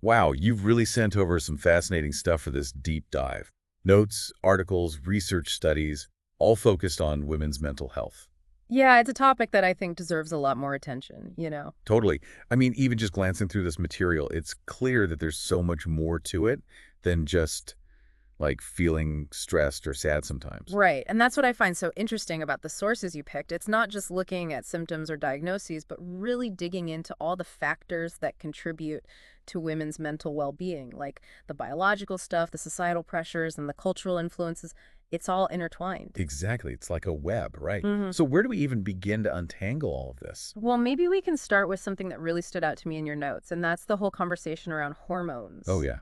Wow, you've really sent over some fascinating stuff for this deep dive. Notes, articles, research studies, all focused on women's mental health. Yeah, it's a topic that I think deserves a lot more attention. Totally. I mean, even just glancing through this material, it's clear that there's so much more to it than just like feeling stressed or sad sometimes. Right. And that's what I find so interesting about the sources you picked. It's not just looking at symptoms or diagnoses, but really digging into all the factors that contribute to women's mental well-being, like the biological stuff, the societal pressures, and the cultural influences. It's all intertwined. Exactly. It's like a web, right? hmm So where do we even begin to untangle all of this? Well, maybe we can start with something that really stood out to me in your notes, and that's the whole conversation around Oh, hormones. yeah.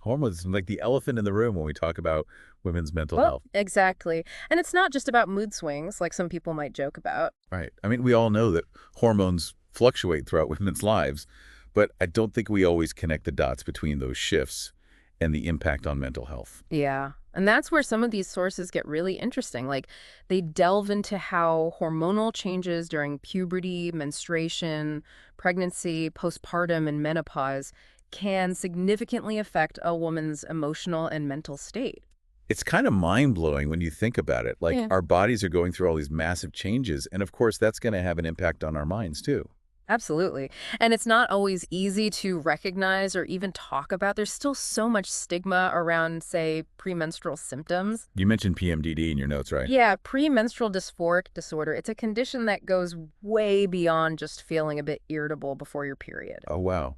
Hormones, like the elephant in the room when we talk about women's mental Well, health. exactly. And it's not just about mood swings, like some people might joke about. Right. I mean, we all know that hormones fluctuate throughout women's lives, but I don't think we always connect the dots between those shifts and the impact on mental health. Yeah. And that's where some of these sources get really interesting. Like they delve into how hormonal changes during puberty, menstruation, pregnancy, postpartum, and menopause can significantly affect a woman's emotional and mental state. It's kind of mind-blowing when you think about it. Like Yeah. our bodies are going through all these massive changes, and of course that's going to have an impact on our minds too. Absolutely. And it's not always easy to recognize or even talk about. There's still so much stigma around, say, premenstrual symptoms. You mentioned PMDD in your notes, right? Yeah, premenstrual dysphoric disorder. It's a condition that goes way beyond just feeling a bit irritable before your period. Oh, wow.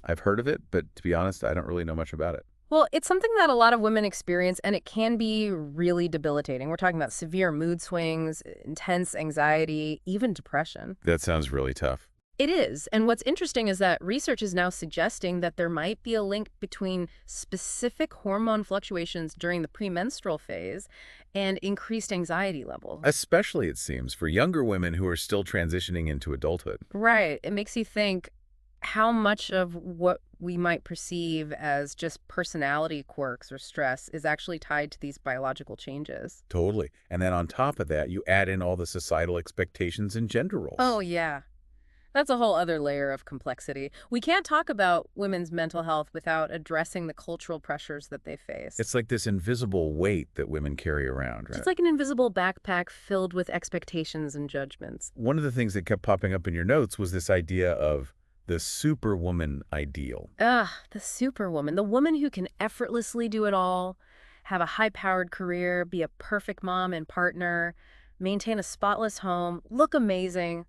I've heard of it, but to be honest, I don't really know much about it. Well, it's something that a lot of women experience, and it can be really debilitating. We're talking about severe mood swings, intense anxiety, even depression. That sounds really tough. It is. And what's interesting is that research is now suggesting that there might be a link between specific hormone fluctuations during the premenstrual phase and increased anxiety levels. Especially, it seems, for younger women who are still transitioning into adulthood. Right. It makes you think how much of what we might perceive as just personality quirks or stress is actually tied to these biological changes. Totally. And then on top of that, you add in all the societal expectations and gender Oh, roles. yeah. That's a whole other layer of complexity. We can't talk about women's mental health without addressing the cultural pressures that they face. It's like this invisible weight that women carry around, It's right? like an invisible backpack filled with expectations and judgments. One of the things that kept popping up in your notes was this idea of the superwoman ideal. Ugh, the superwoman, the woman who can effortlessly do it all, have a high-powered career, be a perfect mom and partner, maintain a spotless home, look amazing,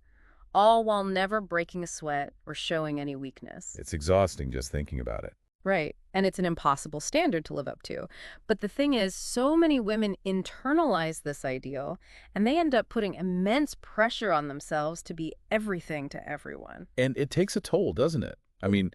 all while never breaking a sweat or showing any weakness. It's exhausting just thinking about it. Right. And it's an impossible standard to live up to. But the thing is, so many women internalize this ideal, and they end up putting immense pressure on themselves to be everything to everyone. And it takes a toll, doesn't it? I mean,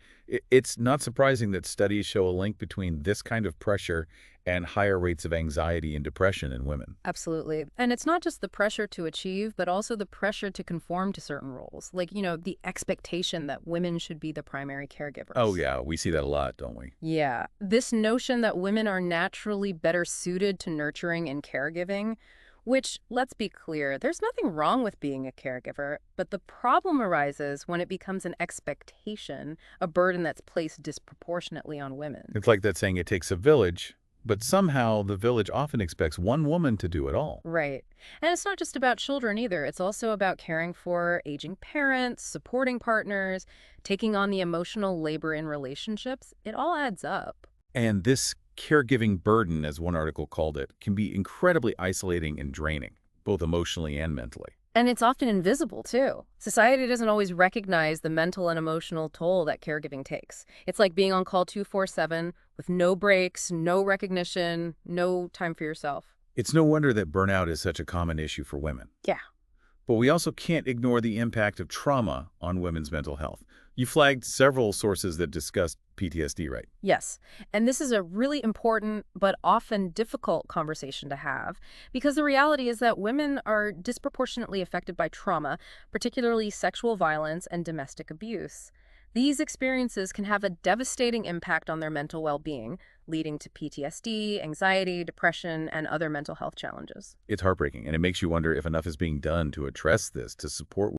it's not surprising that studies show a link between this kind of pressure and higher rates of anxiety and depression in women. Absolutely. And it's not just the pressure to achieve, but also the pressure to conform to certain roles. Like, the expectation that women should be the primary Oh, caregivers. yeah, we see that a lot, don't we? Yeah. This notion that women are naturally better suited to nurturing and caregiving, which, let's be clear, there's nothing wrong with being a caregiver, but the problem arises when it becomes an expectation, a burden that's placed disproportionately on women. It's like that saying it takes a village, but somehow the village often expects one woman to do it all. Right. And it's not just about children either. It's also about caring for aging parents, supporting partners, taking on the emotional labor in relationships. It all adds up. And this caregiving burden, as one article called it, can be incredibly isolating and draining, both emotionally and mentally. And it's often invisible, too. Society doesn't always recognize the mental and emotional toll that caregiving takes. It's like being on call 24/7 with no breaks, no recognition, no time for yourself. It's no wonder that burnout is such a common issue for women. Yeah. But we also can't ignore the impact of trauma on women's mental health. You flagged several sources that discuss PTSD, right? Yes. And this is a really important but often difficult conversation to have because the reality is that women are disproportionately affected by trauma, particularly sexual violence and domestic abuse. These experiences can have a devastating impact on their mental well-being, leading to PTSD, anxiety, depression, and other mental health challenges. It's heartbreaking, and it makes you wonder if enough is being done to address this to support